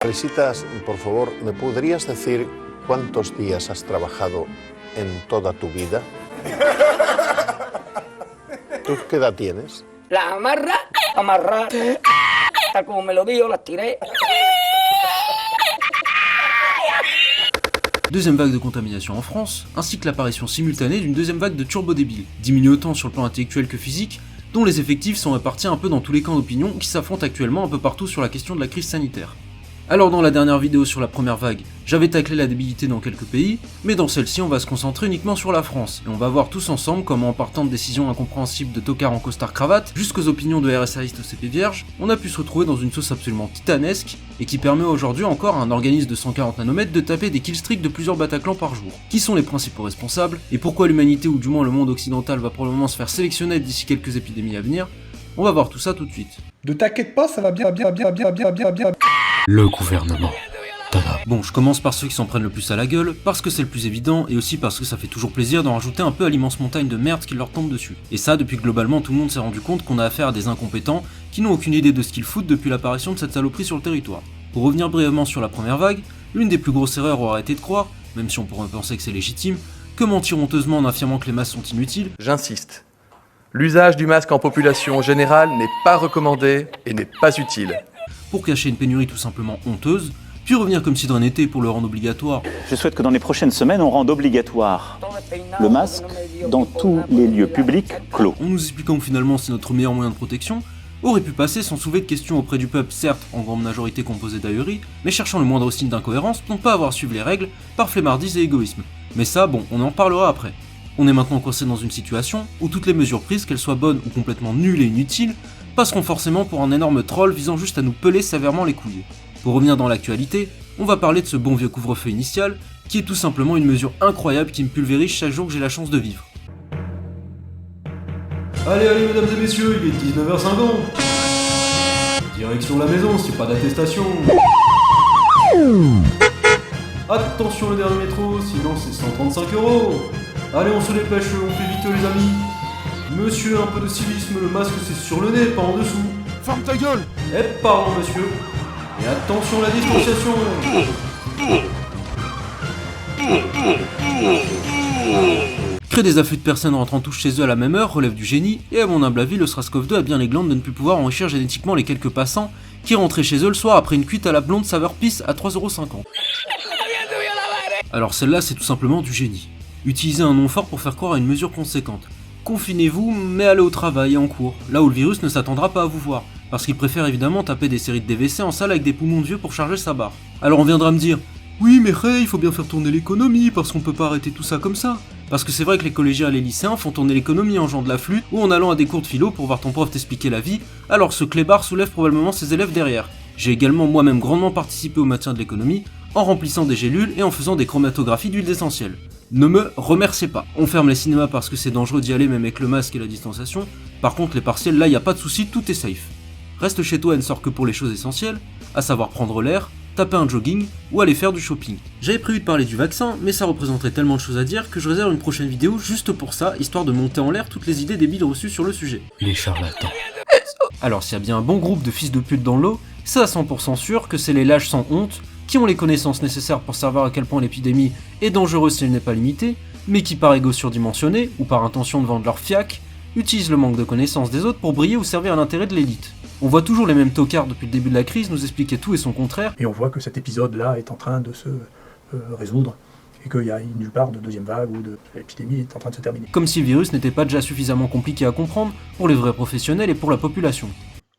Felicitas, por favor, ¿me podrías decir cuántos días has trabajado en toda tu vida? ¿Tú qué edad tienes? La amarra, tal como me lo digo, las tiré. Deuxième vague de contamination en France, ainsi que l'apparition simultanée d'une deuxième vague de turbo-débiles, diminuée autant sur le plan intellectuel que physique, dont les effectifs sont répartis un peu dans tous les camps d'opinion qui s'affrontent actuellement un peu partout sur la question de la crise sanitaire. Alors dans la dernière vidéo sur la première vague, j'avais taclé la débilité dans quelques pays, mais dans celle-ci on va se concentrer uniquement sur la France, et on va voir tous ensemble comment en partant de décisions incompréhensibles de tocards en costard-cravate, jusqu'aux opinions de RSAistes au CP vierge, on a pu se retrouver dans une sauce absolument titanesque, et qui permet aujourd'hui encore à un organisme de 140 nanomètres de taper des killstreaks de plusieurs Bataclans par jour. Qui sont les principaux responsables, et pourquoi l'humanité ou du moins le monde occidental va probablement se faire sélectionner d'ici quelques épidémies à venir, on va voir tout ça tout de suite. Ne t'inquiète pas, ça va bien. Le gouvernement. Tada. Bon, je commence par ceux qui s'en prennent le plus à la gueule, parce que c'est le plus évident, et aussi parce que ça fait toujours plaisir d'en rajouter un peu à l'immense montagne de merde qui leur tombe dessus. Et ça, depuis que globalement tout le monde s'est rendu compte qu'on a affaire à des incompétents qui n'ont aucune idée de ce qu'ils foutent depuis l'apparition de cette saloperie sur le territoire. Pour revenir brièvement sur la première vague, l'une des plus grosses erreurs aurait été de croire, même si on pourrait penser que c'est légitime, que mentir honteusement en affirmant que les masques sont inutiles. J'insiste. L'usage du masque en population générale n'est pas recommandé et n'est pas utile. Pour cacher une pénurie tout simplement honteuse, puis revenir comme si de rien n'était pour le rendre obligatoire. Je souhaite que dans les prochaines semaines, on rende obligatoire le masque dans tous les lieux publics clos. En nous expliquant que finalement c'est notre meilleur moyen de protection, aurait pu passer sans soulever de questions auprès du peuple, certes en grande majorité composé d'ahurie, mais cherchant le moindre signe d'incohérence pour ne pas avoir suivi les règles par flemmardise et égoïsme. Mais ça, bon, on en parlera après. On est maintenant coincé dans une situation où toutes les mesures prises, qu'elles soient bonnes ou complètement nulles et inutiles, passeront forcément pour un énorme troll visant juste à nous peler sévèrement les couilles. Pour revenir dans l'actualité, on va parler de ce bon vieux couvre-feu initial, qui est tout simplement une mesure incroyable qui me pulvérise chaque jour que j'ai la chance de vivre. Allez, mesdames et messieurs, il est 19h50. Direction la maison, c'est pas d'attestation. Attention le dernier métro, sinon c'est 135 €. Allez, on se dépêche, on fait vite les amis. Monsieur, un peu de civisme, le masque c'est sur le nez, pas en dessous. Ferme ta gueule. Eh, pardon monsieur. Et attention la distanciation. Créer des afflux de personnes rentrant tous chez eux à la même heure relève du génie, et à mon humble avis, le SRAS-CoV-2 a bien les glandes de ne plus pouvoir enrichir génétiquement les quelques passants qui rentraient chez eux le soir après une cuite à la blonde saveur pisse à 3,50 €. Alors celle-là c'est tout simplement du génie. Utilisez un nom fort pour faire croire à une mesure conséquente. Confinez-vous, mais allez au travail et en cours, là où le virus ne s'attendra pas à vous voir, parce qu'il préfère évidemment taper des séries de DVC en salle avec des poumons de vieux pour charger sa barre. Alors on viendra me dire, oui mais Ray, il faut bien faire tourner l'économie, parce qu'on peut pas arrêter tout ça comme ça. Parce que c'est vrai que les collégiens et les lycéens font tourner l'économie en jouant de la flûte ou en allant à des cours de philo pour voir ton prof t'expliquer la vie, alors ce clébard soulève probablement ses élèves derrière. J'ai également moi-même grandement participé au maintien de l'économie, en remplissant des gélules et en faisant des chromatographies d'huile essentielle. Ne me remerciez pas. On ferme les cinémas parce que c'est dangereux d'y aller même avec le masque et la distanciation. Par contre les partiels, là y a pas de souci, tout est safe. Reste chez toi et ne sors que pour les choses essentielles, à savoir prendre l'air, taper un jogging ou aller faire du shopping. J'avais prévu de parler du vaccin, mais ça représenterait tellement de choses à dire que je réserve une prochaine vidéo juste pour ça, histoire de monter en l'air toutes les idées débiles reçues sur le sujet. Les charlatans. Alors s'il y a bien un bon groupe de fils de pute dans l'eau, c'est à 100% sûr que c'est les lâches sans honte, qui ont les connaissances nécessaires pour savoir à quel point l'épidémie est dangereuse si elle n'est pas limitée, mais qui par ego surdimensionné, ou par intention de vendre leur fiac, utilisent le manque de connaissances des autres pour briller ou servir à l'intérêt de l'élite. On voit toujours les mêmes tocards depuis le début de la crise nous expliquer tout et son contraire. Et on voit que cet épisode-là est en train de se résoudre, et qu'il y a nulle part de deuxième vague ou de l'épidémie est en train de se terminer. Comme si le virus n'était pas déjà suffisamment compliqué à comprendre pour les vrais professionnels et pour la population.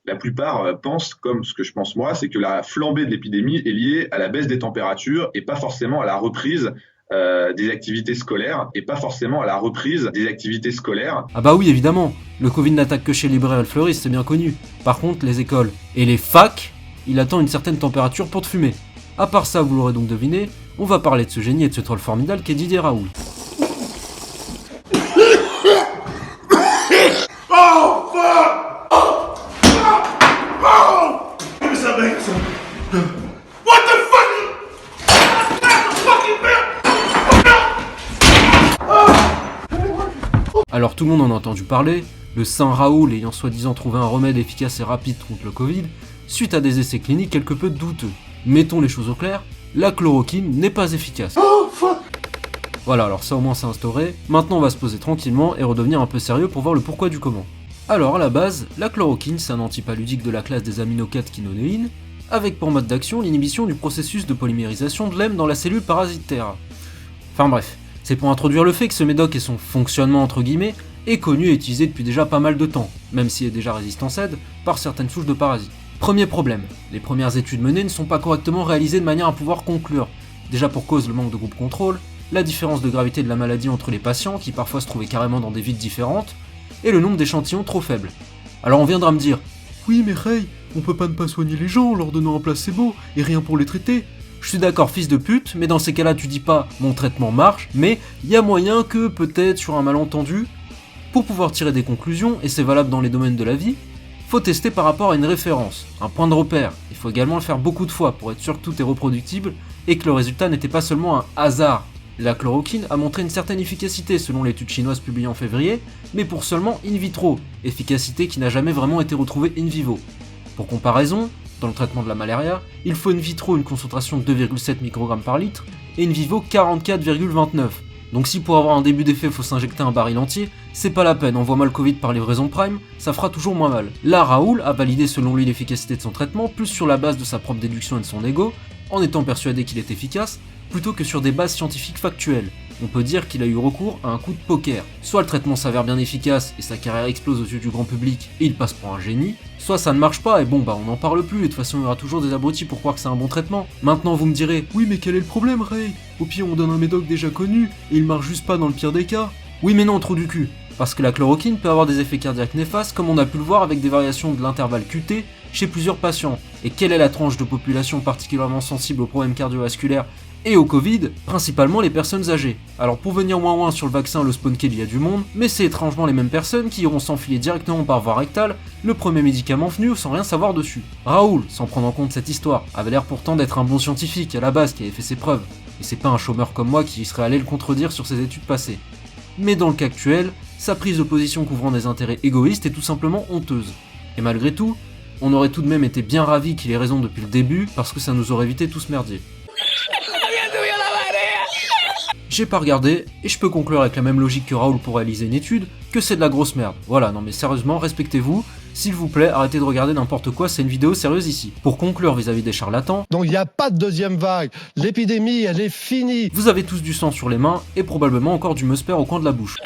La plupart pensent, comme ce que je pense moi, c'est que la flambée de l'épidémie est liée à la baisse des températures et pas forcément à la reprise des activités scolaires Ah bah oui, évidemment, le Covid n'attaque que chez les libraires et le fleuriste, c'est bien connu. Par contre, les écoles et les facs, il attend une certaine température pour te fumer. À part ça, vous l'aurez donc deviné, on va parler de ce génie et de ce troll formidable qu'est Didier Raoult. Alors tout le monde en a entendu parler, le saint Raoult ayant soi-disant trouvé un remède efficace et rapide contre le Covid, suite à des essais cliniques quelque peu douteux. Mettons les choses au clair, la chloroquine n'est pas efficace. Voilà, alors ça au moins c'est instauré. Maintenant on va se poser tranquillement et redevenir un peu sérieux pour voir le pourquoi du comment. Alors à la base, la chloroquine c'est un antipaludique de la classe des aminocatéchinoïnes, avec pour mode d'action l'inhibition du processus de polymérisation de l'hème dans la cellule parasitaire. Enfin bref, c'est pour introduire le fait que ce médoc et son fonctionnement entre guillemets est connu et utilisé depuis déjà pas mal de temps, même s'il est déjà résistant CED, par certaines souches de parasites. Premier problème, les premières études menées ne sont pas correctement réalisées de manière à pouvoir conclure, déjà pour cause le manque de groupe contrôle, la différence de gravité de la maladie entre les patients qui parfois se trouvaient carrément dans des villes différentes, et le nombre d'échantillons trop faible. Alors on viendra me dire « Oui mais Ray, on peut pas ne pas soigner les gens en leur donnant un placebo, et rien pour les traiter ». Je suis d'accord fils de pute, mais dans ces cas-là tu dis pas « mon traitement marche », mais il y a moyen que, peut-être sur un malentendu, pour pouvoir tirer des conclusions, et c'est valable dans les domaines de la vie, faut tester par rapport à une référence, un point de repère. Il faut également le faire beaucoup de fois pour être sûr que tout est reproductible et que le résultat n'était pas seulement un hasard. La chloroquine a montré une certaine efficacité selon l'étude chinoise publiée en février, mais pour seulement in vitro, efficacité qui n'a jamais vraiment été retrouvée in vivo. Pour comparaison, dans le traitement de la malaria, il faut in vitro une concentration de 2,7 microgrammes par litre et in vivo 44,29. Donc si pour avoir un début d'effet faut s'injecter un baril entier, c'est pas la peine, envoie-moi le Covid par livraison Prime, ça fera toujours moins mal. Là, Raoul a validé selon lui l'efficacité de son traitement, plus sur la base de sa propre déduction et de son ego, en étant persuadé qu'il est efficace, plutôt que sur des bases scientifiques factuelles. On peut dire qu'il a eu recours à un coup de poker. Soit le traitement s'avère bien efficace et sa carrière explose aux yeux du grand public et il passe pour un génie, soit ça ne marche pas et bon bah on n'en parle plus et de toute façon il y aura toujours des abrutis pour croire que c'est un bon traitement. Maintenant vous me direz, oui mais quel est le problème Ray? Au pire on donne un médoc déjà connu et il marche juste pas dans le pire des cas. Oui mais non, trou du cul. Parce que la chloroquine peut avoir des effets cardiaques néfastes comme on a pu le voir avec des variations de l'intervalle QT chez plusieurs patients. Et quelle est la tranche de population particulièrement sensible aux problèmes cardiovasculaires et au Covid, principalement les personnes âgées. Alors pour venir moins sur le vaccin, le spawnkill, il y a du monde, mais c'est étrangement les mêmes personnes qui iront s'enfiler directement par voie rectale le premier médicament venu sans rien savoir dessus. Raoul, sans prendre en compte cette histoire, avait l'air pourtant d'être un bon scientifique à la base qui avait fait ses preuves, et c'est pas un chômeur comme moi qui serait allé le contredire sur ses études passées. Mais dans le cas actuel, sa prise de position couvrant des intérêts égoïstes est tout simplement honteuse. Et malgré tout, on aurait tout de même été bien ravis qu'il ait raison depuis le début, parce que ça nous aurait évité tout ce merdier. J'ai pas regardé, et je peux conclure avec la même logique que Raoul pour réaliser une étude, que c'est de la grosse merde. Voilà, non mais sérieusement, respectez-vous, s'il vous plaît, arrêtez de regarder n'importe quoi, c'est une vidéo sérieuse ici. Pour conclure vis-à-vis des charlatans... Donc il n'y a pas de deuxième vague, l'épidémie elle est finie. Vous avez tous du sang sur les mains, et probablement encore du musper au coin de la bouche.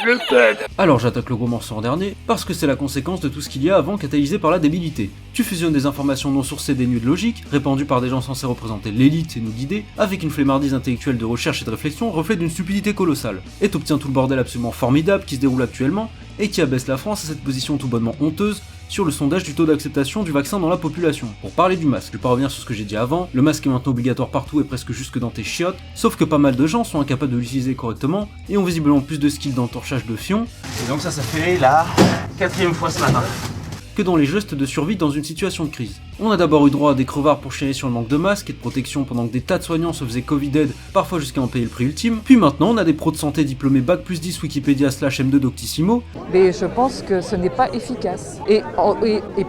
Alors j'attaque le gros morceau en dernier, parce que c'est la conséquence de tout ce qu'il y a avant catalysé par la débilité. Tu fusionnes des informations non sourcées dénues de logique, répandues par des gens censés représenter l'élite et nous guider, avec une flemmardise intellectuelle de recherche et de réflexion, reflet d'une stupidité colossale. Et t'obtiens tout le bordel absolument formidable qui se déroule actuellement, et qui abaisse la France à cette position tout bonnement honteuse, sur le sondage du taux d'acceptation du vaccin dans la population. Pour parler du masque, je vais pas revenir sur ce que j'ai dit avant, le masque est maintenant obligatoire partout et presque jusque dans tes chiottes, sauf que pas mal de gens sont incapables de l'utiliser correctement et ont visiblement plus de skills d'entorchage de fion. Et donc ça fait la 4e fois ce matin. Que dans les gestes de survie dans une situation de crise. On a d'abord eu droit à des crevards pour chialer sur le manque de masques et de protection pendant que des tas de soignants se faisaient Covid-dead, parfois jusqu'à en payer le prix ultime, puis maintenant on a des pros de santé diplômés Bac+10 Wikipédia /M2 Doctissimo. Mais je pense que ce n'est pas efficace. Et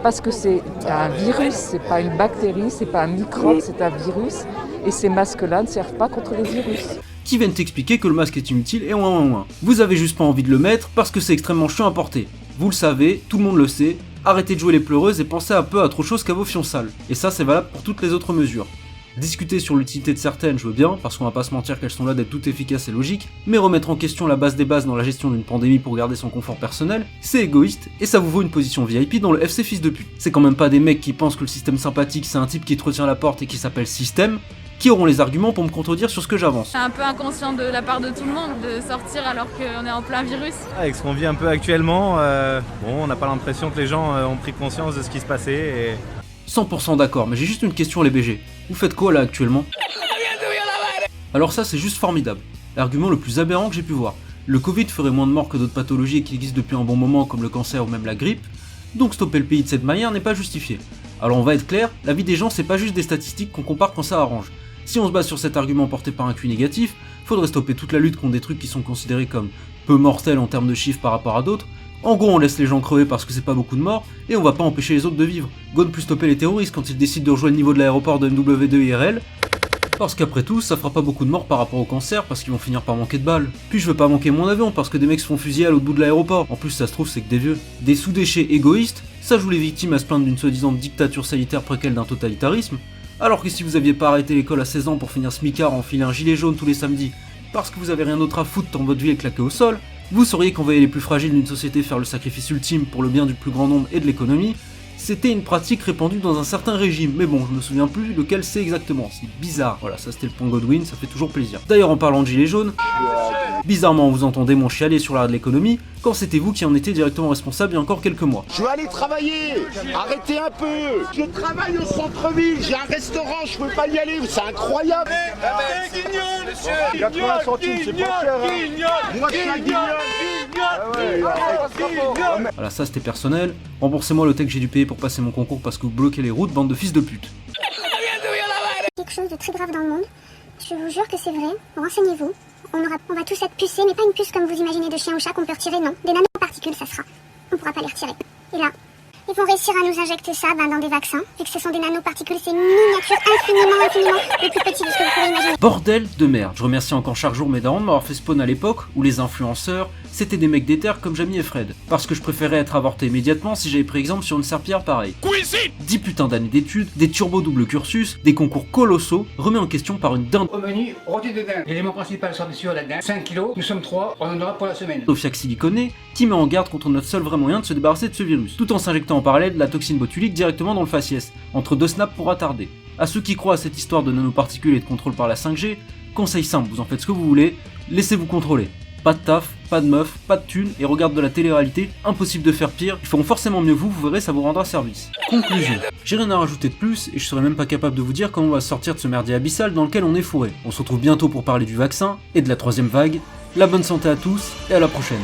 parce que c'est un virus, c'est pas une bactérie, c'est pas un microbe, c'est un virus, et ces masques-là ne servent pas contre les virus. Qui viennent t'expliquer que le masque est inutile et ouin. Vous avez juste pas envie de le mettre parce que c'est extrêmement chiant à porter. Vous le savez, tout le monde le sait, arrêtez de jouer les pleureuses et pensez un peu à autre chose qu'à vos fions sales. Et ça c'est valable pour toutes les autres mesures. Discuter sur l'utilité de certaines, je veux bien, parce qu'on va pas se mentir qu'elles sont là d'être toutes efficaces et logiques, mais remettre en question la base des bases dans la gestion d'une pandémie pour garder son confort personnel, c'est égoïste, et ça vous vaut une position VIP dans le FC fils de pute. C'est quand même pas des mecs qui pensent que le système sympathique c'est un type qui te retient la porte et qui s'appelle système, qui auront les arguments pour me contredire sur ce que j'avance. C'est un peu inconscient de la part de tout le monde de sortir alors qu'on est en plein virus. Avec ce qu'on vit un peu actuellement, on n'a pas l'impression que les gens ont pris conscience de ce qui se passait et... 100% d'accord, mais j'ai juste une question les BG. Vous faites quoi là actuellement? Alors ça c'est juste formidable. L'argument le plus aberrant que j'ai pu voir. Le Covid ferait moins de morts que d'autres pathologies qui existent depuis un bon moment comme le cancer ou même la grippe, donc stopper le pays de cette manière n'est pas justifié. Alors on va être clair, la vie des gens c'est pas juste des statistiques qu'on compare quand ça arrange. Si on se base sur cet argument porté par un QI négatif, faudrait stopper toute la lutte contre des trucs qui sont considérés comme peu mortels en termes de chiffres par rapport à d'autres, En gros, on laisse les gens crever parce que c'est pas beaucoup de morts, et on va pas empêcher les autres de vivre. Go ne plus stopper les terroristes quand ils décident de rejoindre le niveau de l'aéroport de MW2 IRL, parce qu'après tout, ça fera pas beaucoup de morts par rapport au cancer parce qu'ils vont finir par manquer de balles. Puis je veux pas manquer mon avion parce que des mecs se font fusiller à l'autre bout de l'aéroport. En plus, ça se trouve, c'est que des vieux. Des sous-déchets égoïstes, ça joue les victimes à se plaindre d'une soi-disant dictature sanitaire préquelle d'un totalitarisme. Alors que si vous aviez pas arrêté l'école à 16 ans pour finir smicard en enfiler un gilet jaune tous les samedis, parce que vous avez rien d'autre à foutre tant votre vie est claquée au sol, vous sauriez qu'envoyer les plus fragiles d'une société faire le sacrifice ultime pour le bien du plus grand nombre et de l'économie, c'était une pratique répandue dans un certain régime, mais bon, je me souviens plus lequel c'est exactement, c'est bizarre. Voilà, ça c'était le point Godwin, ça fait toujours plaisir. D'ailleurs, en parlant de gilets jaunes, bizarrement vous entendez mon chialer sur l'arrêt de l'économie, quand c'était vous qui en étiez directement responsable il y a encore quelques mois. Je veux aller travailler, arrêtez un peu. Je travaille au centre-ville, j'ai un restaurant, je peux pas y aller, c'est incroyable. C'est guignol, monsieur. 80 centimes, c'est pas cher. Moi je suis un guignol. Voilà, ça c'était personnel. Remboursez-moi le temps que j'ai dû payer pour passer mon concours parce que vous bloquez les routes, bande de fils de pute. Quelque chose de très grave dans le monde. Je vous jure que c'est vrai. Renseignez-vous. On va tous être pucés, mais pas une puce comme vous imaginez de chien ou chat qu'on peut retirer, non. Des nanoparticules, ça sera. On pourra pas les retirer. Et là, ils vont réussir à nous injecter ça dans des vaccins. Vu que ce sont des nanoparticules, c'est miniature, infiniment le plus petit de ce que vous pouvez imaginer. Bordel de merde. Je remercie encore chaque jour mes darons de m'avoir fait spawn à l'époque où les influenceurs, c'était des mecs d'éther comme Jamie et Fred. Parce que je préférais être avorté immédiatement si j'avais pris exemple sur une serpillière pareille. 10 putains d'années d'études, des turbos double cursus, des concours colossaux, remis en question par une dinde. Au menu, rôti de dinde. L'élément principal sort sur la dinde. 5 kilos, nous sommes 3, on en aura pour la semaine. Sofiac siliconé, qui met en garde contre notre seul vrai moyen de se débarrasser de ce virus, tout en s'injectant en parallèle de la toxine botulique directement dans le faciès, entre deux snaps pour attarder. À ceux qui croient à cette histoire de nanoparticules et de contrôle par la 5G, conseil simple, vous en faites ce que vous voulez, laissez-vous contrôler. Pas de taf, pas de meuf, pas de thunes et regarde de la télé-réalité, impossible de faire pire, ils feront forcément mieux vous verrez, ça vous rendra service. Conclusion. J'ai rien à rajouter de plus et je serais même pas capable de vous dire comment on va sortir de ce merdier abyssal dans lequel on est fourré. On se retrouve bientôt pour parler du vaccin et de la 3ème vague. La bonne santé à tous et à la prochaine.